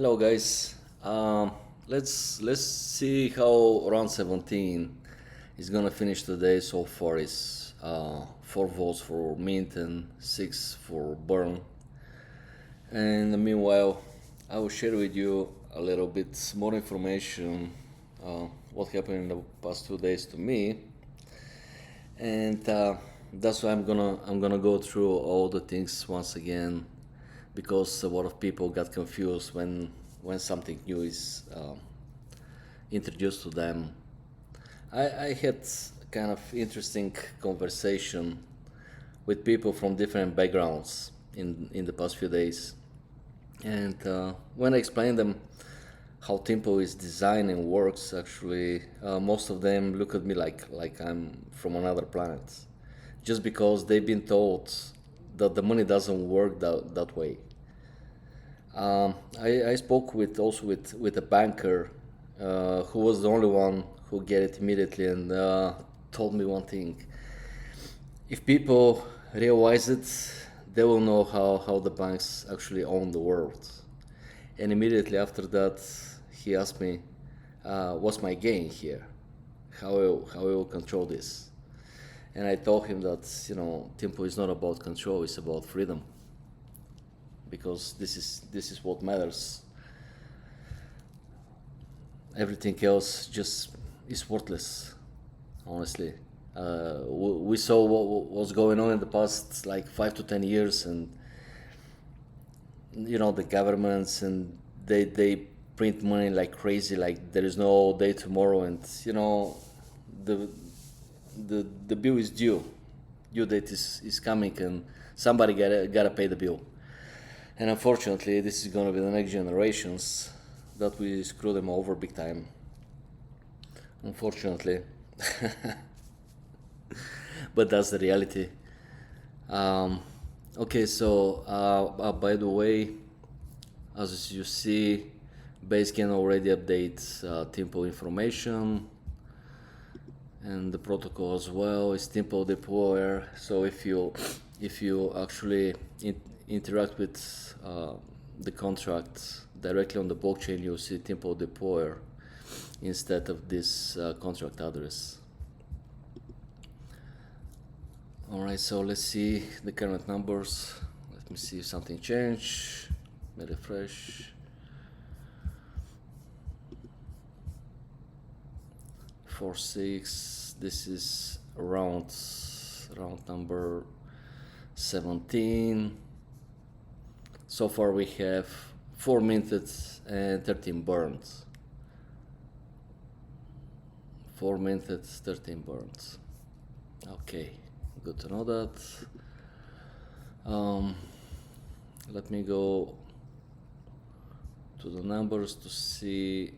Hello guys. Let's see how round 17 is gonna finish today. So far is 4 votes for mint and 6 for burn. And meanwhile, I will share with you a little bit more information what happened in the past 2 days to me, and that's why I'm gonna go through all the things once again, because a lot of people got confused when something new is introduced to them. I had kind of interesting conversation with people from different backgrounds in the past few days, and when I explained them how Timpal is designed and works, actually, most of them look at me like I'm from another planet, just because they've been told that the money doesn't work that way. I spoke with a banker who was the only one who get it immediately, and told me one thing: if people realize it, they will know how the banks actually own the world. And immediately after that, he asked me, "What's my gain here? How I will control this?" And I told him that Timpo is not about control; it's about freedom, because this is what matters. Everything else just is worthless, honestly. We saw what was going on in the past like 5 to 10 years, and the governments, and they print money like crazy, like there is no day tomorrow, and the the bill is due date is coming, and somebody gotta pay the bill. And unfortunately, this is gonna be the next generations that we screw them over big time. Unfortunately, but that's the reality. Um, okay, so by the way, as you see, Basescan already updates Timpal information, and the protocol as well is Timpal deployer. So if you actually interact with the contract directly on the blockchain, you'll see Timpal deployer instead of this contract address. Alright, so let's see the current numbers. Let me see if something changed. Let me refresh. 4-6. This is round number 17. So far we have 4 minted and 13 burned. 4 minted, 13 burned. Okay, good to know that. Let me go to the numbers to see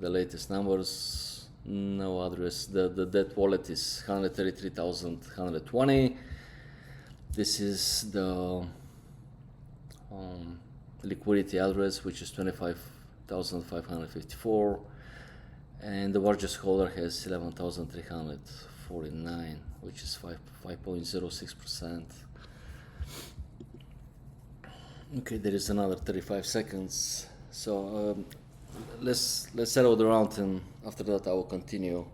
the latest numbers. No address. The debt wallet is 133,120. This is the liquidity address, which is 25,554, and the largest holder has 11,349, which is 5.06%. Okay, there is another 35 seconds. So let's settle the round, and after that I will continue,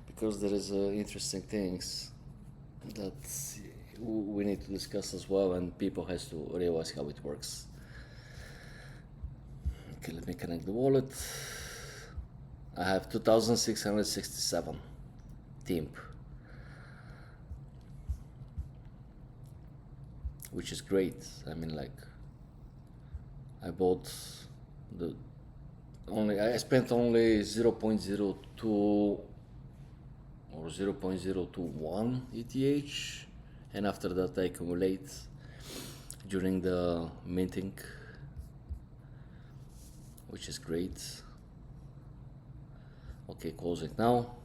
because there is interesting things that we need to discuss as well, and people has to realize how it works. Okay, let me connect the wallet. I have 2,667 TIMP, which is great. I mean, like, I bought I spent only 0.02 or 0.021 ETH, and after that I accumulate during the minting, which is great. Okay, closing now.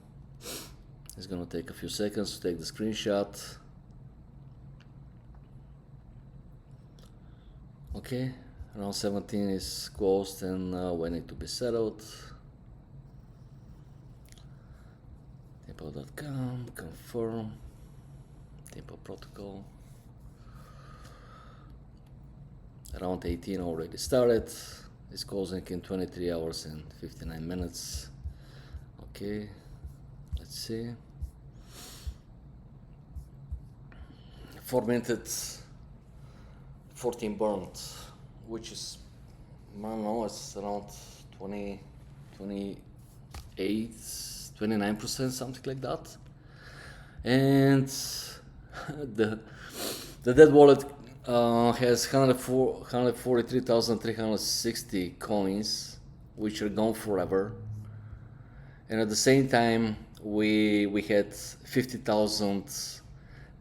It's gonna take a few seconds to take the screenshot. Okay, round 17 is closed and waiting to be settled. Timpal.com, confirm, Timpal protocol. Round 18 already started. It's closing in 23 hours and 59 minutes. Okay, let's see. 4 minutes, 14 burned, which is, I don't know, it's around 20, 28, 29%, something like that. And the dead wallet has 143,360 coins, which are gone forever. And at the same time, we had 50,000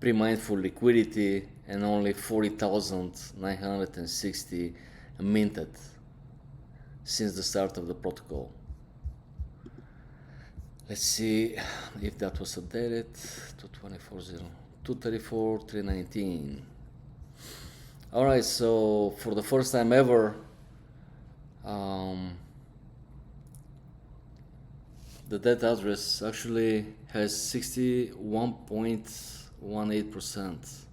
pre-mindful liquidity and only 40,960 minted since the start of the protocol. Let's see if that was updated to 234,319. All right, so for the first time ever, the dead address actually has 61.18%.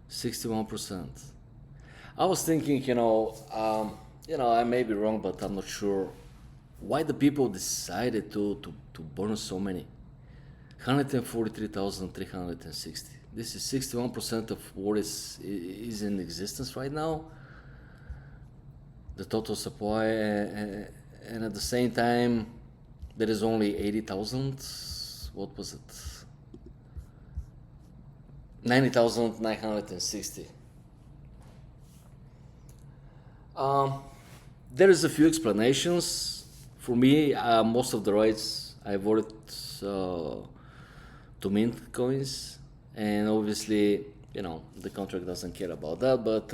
61%. I was thinking, I may be wrong, but I'm not sure why the people decided to burn so many. 143,360. This is 61% of what is in existence right now. The total supply, and at the same time, there is only 80,000. What was it? 90,960. There is a few explanations. For me, most of the rights I voted to mint coins, and obviously, the contract doesn't care about that. But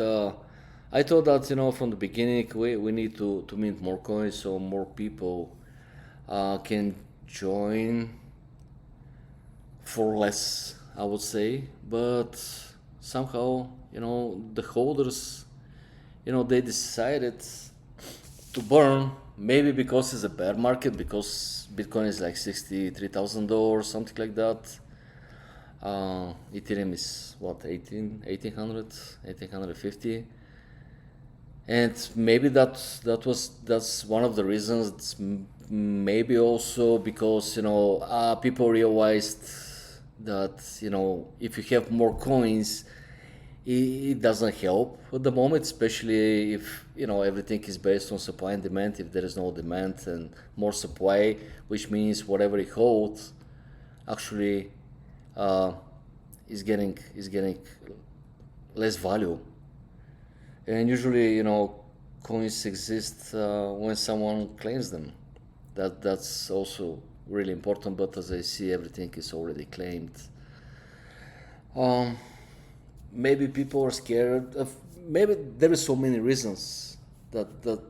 I thought that from the beginning we need to mint more coins so more people can join for less, I would say. But somehow, the holders, they decided to burn, maybe because it's a bear market, because Bitcoin is like $63,000, something like that. Ethereum is what, 1850, and maybe that's one of the reasons. Maybe also because people realized that if you have more coins, it doesn't help at the moment, especially if everything is based on supply and demand. If there is no demand and more supply, which means whatever you hold actually is getting less value. And usually coins exist when someone claims them. That's also really important, but as I see, everything is already claimed. Maybe people are scared of, maybe there is so many reasons that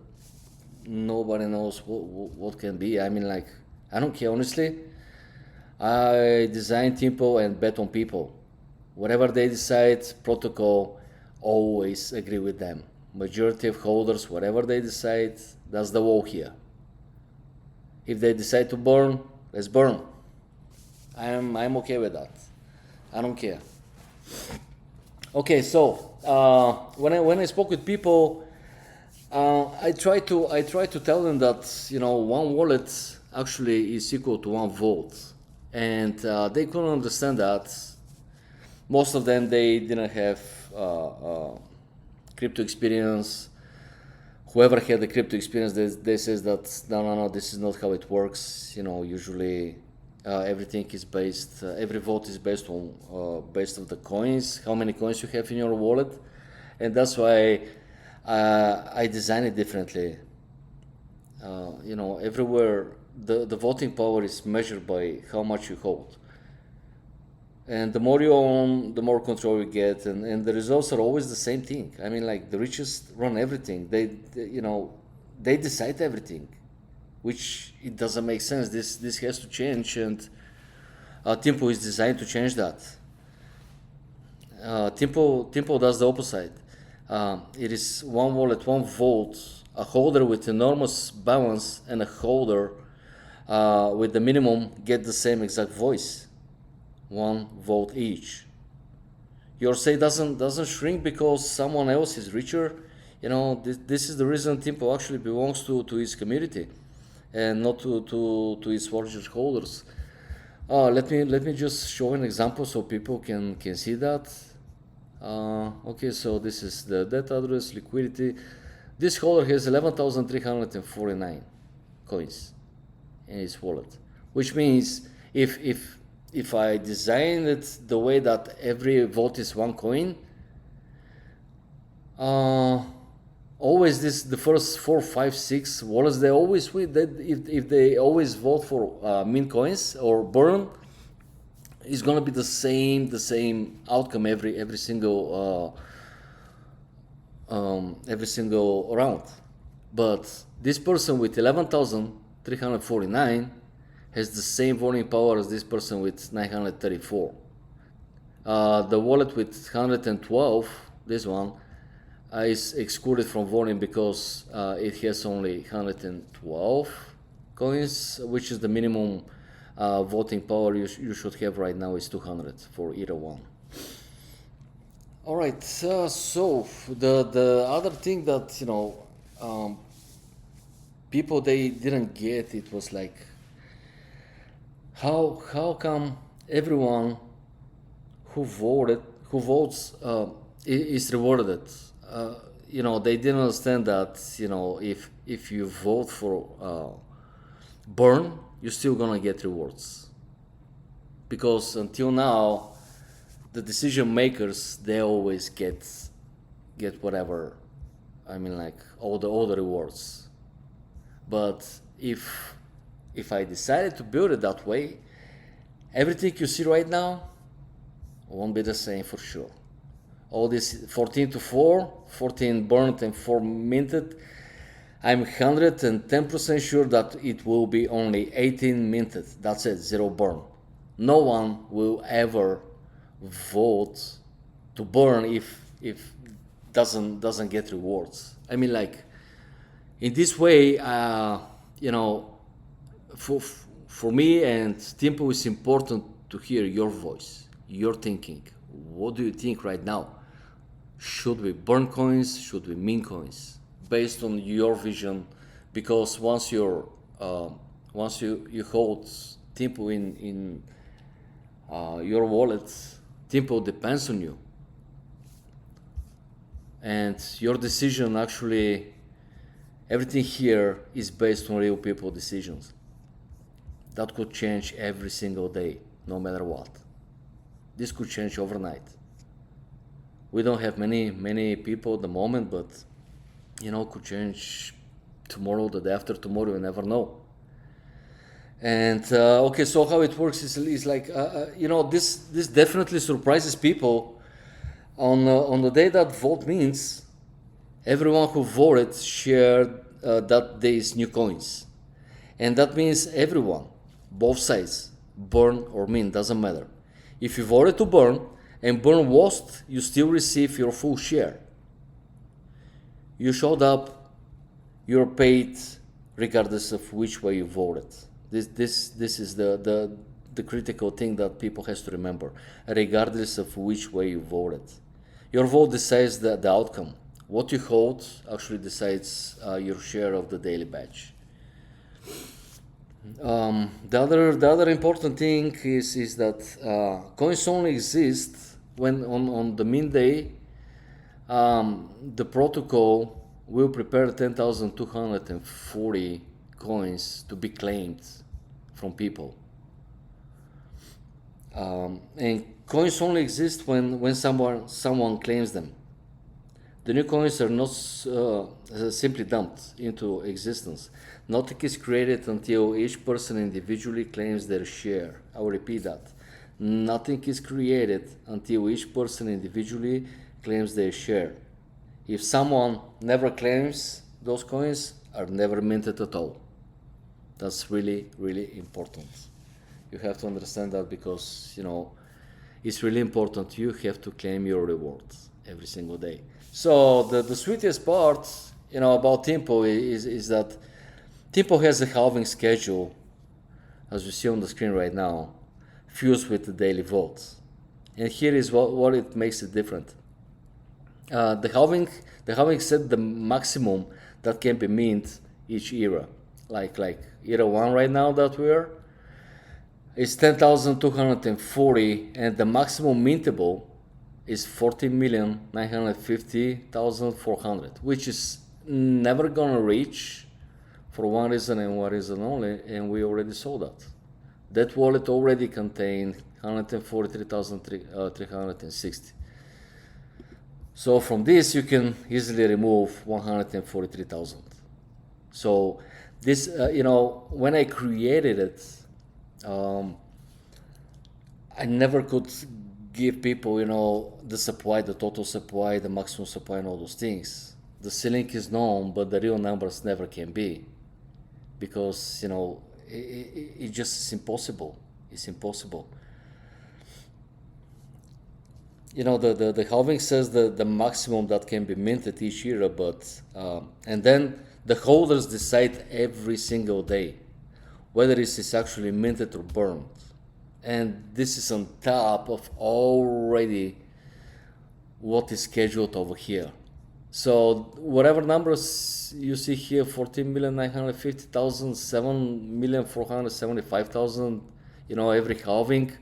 nobody knows what can be. I mean, like, I don't care, honestly. I design Timpal and bet on people. Whatever they decide, protocol always agree with them. Majority of holders, whatever they decide, that's the law here. If they decide to burn, let's burn. I'm okay with that. I don't care. Okay, so when I spoke with people, I try to tell them that one wallet actually is equal to 1 volt, and they couldn't understand that. Most of them, they didn't have crypto experience. Whoever had the crypto experience, they says that no, this is not how it works. Usually everything is based, every vote is based on the coins, how many coins you have in your wallet, and that's why I design it differently. Everywhere the voting power is measured by how much you hold, and the more you own, the more control you get, and the results are always the same thing. I mean, like, the richest run everything. They decide everything, which it doesn't make sense. This has to change, and Timpal is designed to change that. Timpal does the opposite. It is 1 wallet, 1 volt, a holder with enormous balance and a holder with the minimum get the same exact voice. 1 volt each. Your say doesn't shrink because someone else is richer. This is the reason Timpal actually belongs to its community and not to its larger holders. Let me just show an example so people can see that. Okay, so this is the debt address, liquidity. This holder has 11,349 coins in his wallet, which means if I design it the way that every vote is one coin, always the first 4, 5, 6 wallets, they always win. If they always vote for mint coins or burn, it's gonna be the same outcome every single round. But this person with 11,349 has the same voting power as this person with 934. The wallet with 112, this one, is excluded from voting because it has only 112 coins, which is the minimum voting power you should have right now is 200 for either one. All right, so the other thing that people they didn't get, it was like how come everyone who votes is rewarded. They didn't understand that if you vote for burn, you're still gonna get rewards, because until now the decision makers, they always get whatever, like all the rewards. But if I decided to build it that way, everything you see right now won't be the same for sure. All this 14 to 4, 14 burned and 4 minted, I'm 110% sure that it will be only 18 minted. That's it, 0 burn. No one will ever vote to burn if doesn't get rewards. Like in this way, for me and Timpal, it's important to hear your voice, your thinking. What do you think right now? Should we burn coins? Should we mint coins? Based on your vision, because once you hold Timpal in your wallet, Timpal depends on you, and your decision, actually everything here is based on real people decisions that could change every single day, no matter what. This could change overnight. We don't have many people at the moment, but could change tomorrow, the day after tomorrow, you never know. And okay, so how it works is like this definitely surprises people. On the day that vote means, everyone who voted shared that day's new coins, and that means everyone, both sides, burn or mint, doesn't matter. If you voted to burn and burn lost, you still receive your full share. You showed up, you're paid regardless of which way you voted. This is the critical thing that people has to remember, regardless of which way you voted. Your vote decides the outcome. What you hold actually decides your share of the daily badge. The other important thing is that coins only exist when on the mint day, the protocol will prepare 10,240 coins to be claimed from people. And coins only exist when someone claims them. The new coins are not simply dumped into existence. Nothing is created until each person individually claims their share. I will repeat that. Nothing is created until each person individually claims their share. If someone never claims, those coins are never minted at all. That's really, really important. You have to understand that, because it's really important. You have to claim your rewards every single day. So the sweetest part about Timpal is that Timpal has a halving schedule, as you see on the screen right now, fused with the daily votes. And here is what it makes it different. the halving set the maximum that can be mint each era. Like era one right now that we are is 10,240, and the maximum mintable is 14,950,400, which is never gonna reach for one reason and one reason only, and we already saw that. That wallet already contained 143,360. So from this you can easily remove 143,000. So this, when I created it, I never could give people, the supply, the total supply, the maximum supply, and all those things. The ceiling is known, but the real numbers never can be, because it just is impossible. It's impossible. The halving says the maximum that can be minted each year, but and then the holders decide every single day whether it is actually minted or burned, and this is on top of already what is scheduled over here. So whatever numbers you see here, 14,950,000, 7,475,000, every halving,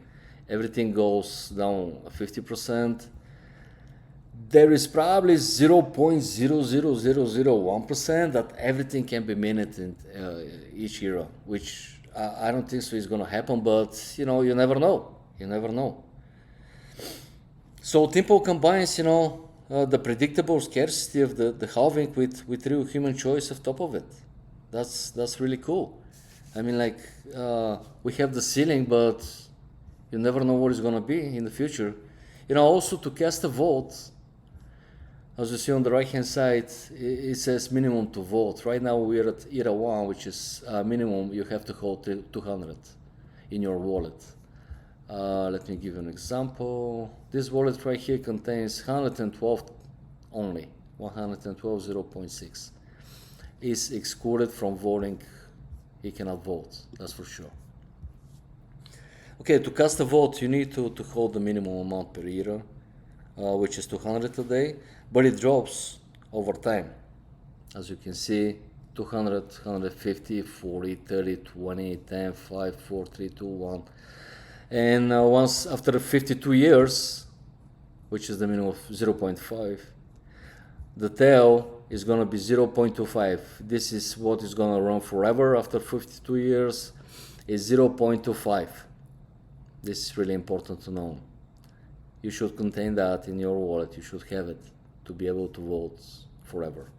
everything goes down 50%. There is probably 0.00001% that everything can be minted in each era, which I don't think so is going to happen, but you never know. You never know. So Timpal combines, the predictable scarcity of the halving with real human choice on top of it. That's really cool. I mean, we have the ceiling, but you never know what it's going to be in the future. Also to cast a vote, as you see on the right hand side, it says minimum to vote. Right now we're at era 1, which is minimum you have to hold 200 in your wallet. Let me give you an example. This wallet right here contains 112 only, 112 0.6. Is excluded from voting. He cannot vote, that's for sure. Okay, to cast a vote, you need to hold the minimum amount per year, which is 200 today, but it drops over time. As you can see, 200, 150, 40, 30, 20, 10, 5, 4, 3, 2, 1. And once after 52 years, which is the minimum of 0.5, the tail is going to be 0.25. This is what is going to run forever after 52 years, is 0.25. This is really important to know. You should contain that in your wallet. You should have it to be able to vote forever.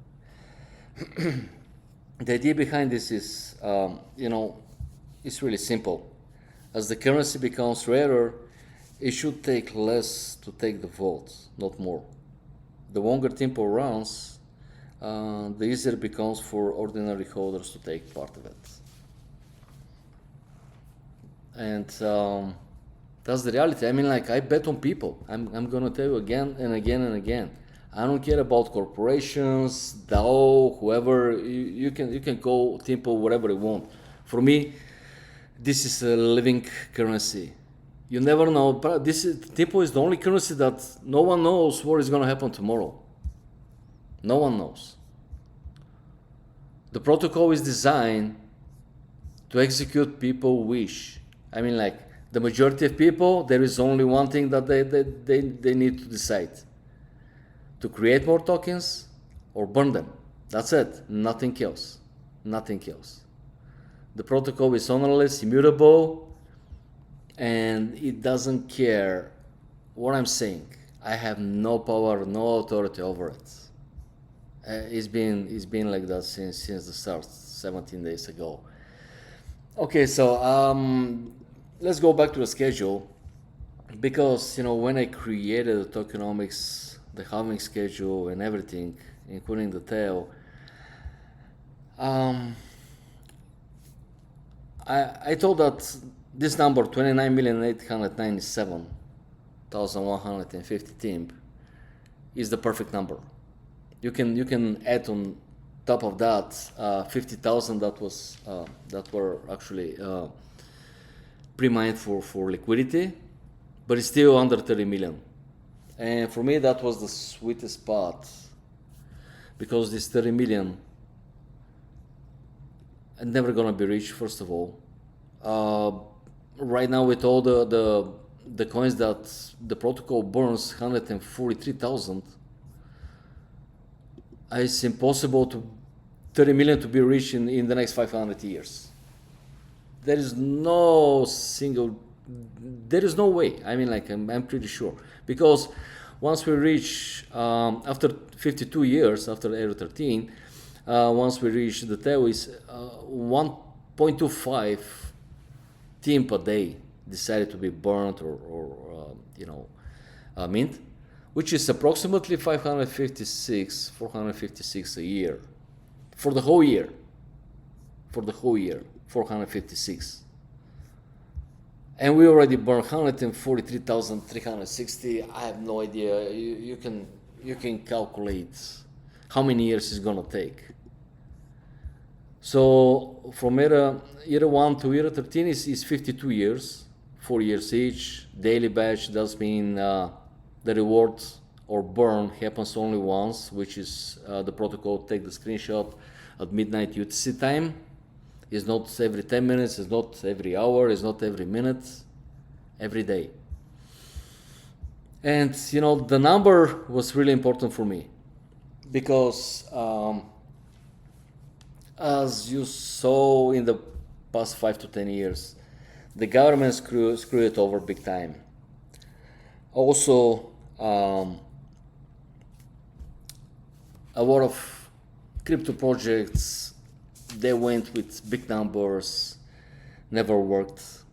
The idea behind this is, it's really simple. As the currency becomes rarer, it should take less to take the vote, not more. The longer Timpal runs, the easier it becomes for ordinary holders to take part of it. And that's the reality. I mean, I bet on people. I'm gonna tell you again and again and again. I don't care about corporations, DAO, whoever. You can call Timpal whatever you want. For me, this is a living currency. You never know. Timpal is the only currency that no one knows what is gonna happen tomorrow. No one knows. The protocol is designed to execute people's wish. I mean, the majority of people, there is only one thing that they need to decide: to create more tokens or burn them. That's it. Nothing else. Nothing else. The protocol is ownerless, immutable, and it doesn't care what I'm saying. I have no power, no authority over it. It's been like that since the start, 17 days ago. Okay, so let's go back to the schedule, because when I created the tokenomics, the halving schedule and everything, including the tail, I thought that this number, 29,897,150 TIMP, is the perfect number. You can add on top of that 50,000 that were actually pre-mined for liquidity, but it's still under 30 million. And for me, that was the sweetest spot, because this 30 million are never gonna be reached. First of all, right now with all the coins that the protocol burns 143,000, it's impossible to 30 million to be reached in the next 500 years. There is no way. I mean, like, I'm pretty sure, because once we reach, after 52 years after Era 13, once we reach the tail is 1.25 TIMP a day decided to be burnt or mint, which is approximately 456 a year for the whole year. 456. And we already burned 143,360. I have no idea. You can calculate how many years it's gonna take. So from era 1 to era 13 is 52 years, 4 years each. Daily batch does mean the reward or burn happens only once, which is the protocol take the screenshot at midnight UTC time. It's not every 10 minutes, it's not every hour, it's not every minute, every day. And the number was really important for me, because as you saw in the past 5 to 10 years, the government screw it over big time. Also, a lot of crypto projects, they went with big numbers, never worked,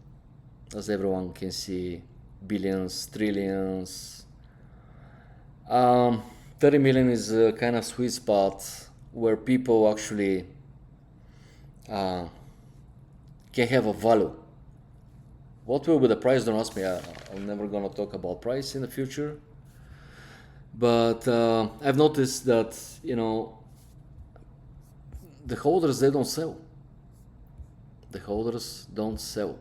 as everyone can see, billions, trillions. 30 million is a kind of sweet spot where people actually can have a value. What will be the price? Don't ask me. I'm never gonna talk about price in the future. But I've noticed that the holders, they don't sell. The holders don't sell.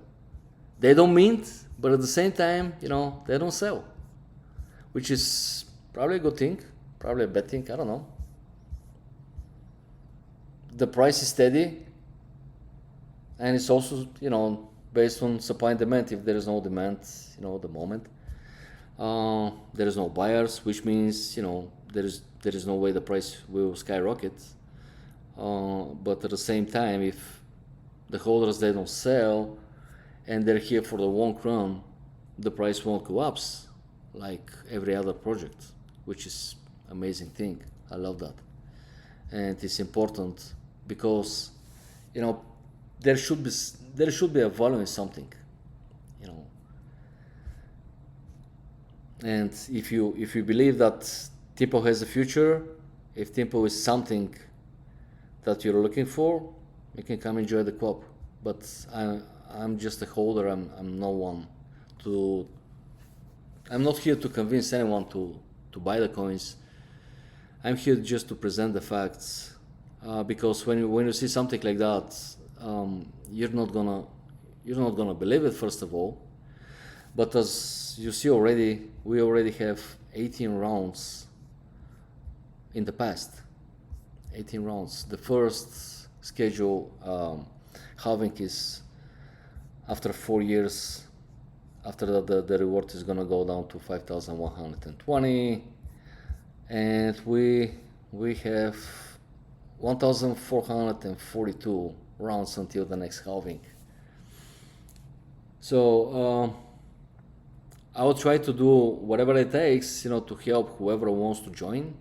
They don't mint, but at the same time, they don't sell, which is probably a good thing, probably a bad thing. I don't know. The price is steady, and it's also based on supply and demand. If there is no demand, at the moment, there is no buyers, which means there is no way the price will skyrocket. But at the same time, if the holders, they don't sell and they're here for the long run, the price won't collapse like every other project, which is amazing thing. I love that. And it's important because there should be a value in something, and if you believe that Timpal has a future, if Timpal is something that you're looking for, you can come enjoy the club. But I'm just a holder. I'm no one to. I'm not here to convince anyone to buy the coins. I'm here just to present the facts, because when you see something like that, you're not gonna believe it, first of all. But as you see already, we already have 18 rounds in the past. 18 rounds. The first schedule halving is after 4 years. After that, the reward is gonna go down to 5,120, and we have 1,442 rounds until the next halving. So I will try to do whatever it takes, to help whoever wants to join.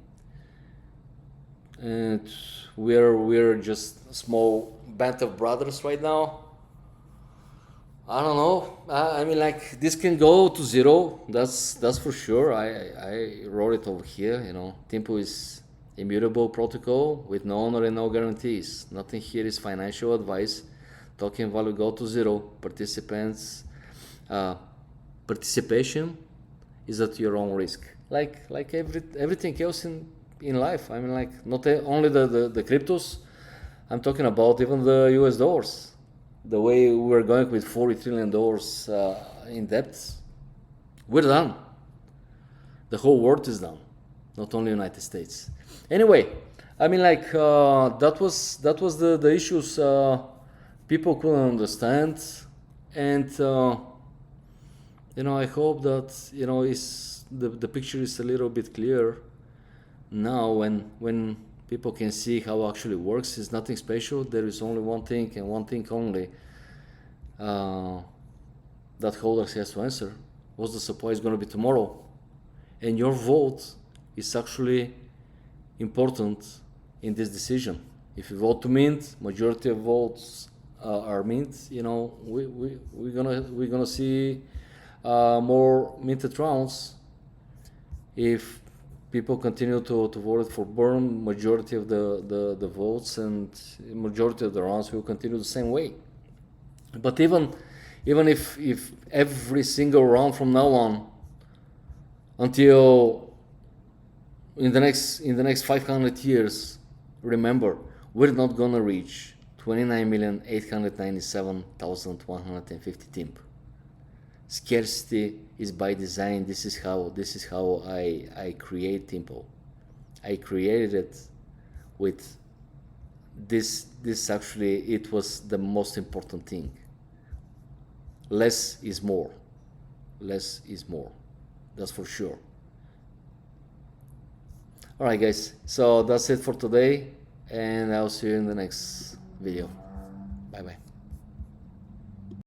And we're just a small band of brothers right now. I don't know. I mean, like, this can go to zero. That's for sure. I wrote it over here. Timpal is immutable protocol with no honor and no guarantees. Nothing here is financial advice. Token value go to zero. Participation is at your own risk. Like everything else in life. I mean, like, not only the cryptos. I'm talking about even the US dollars. The way we're going with $40 trillion in debt, we're done. The whole world is down, not only United States. Anyway, I mean, like that was the issues people couldn't understand, and I hope that is the picture is a little bit clearer now when people can see how actually works. It's nothing special. There is only one thing and one thing only that holders has to answer. What's the supply is going to be tomorrow? And your vote is actually important in this decision. If you vote to mint, majority of votes are mint. We're gonna see more minted rounds. If people continue to vote for burn, majority of the votes and majority of the rounds will continue the same way. But even if every single round from now on until in the next 500 years, remember, we're not gonna reach 29,897,150 TIMP. Scarcity is by design. This is how I create Timpal. I created it with this actually, it was the most important thing. Less is more. Less is more. That's for sure. Alright guys, so that's it for today, and I'll see you in the next video. Bye bye.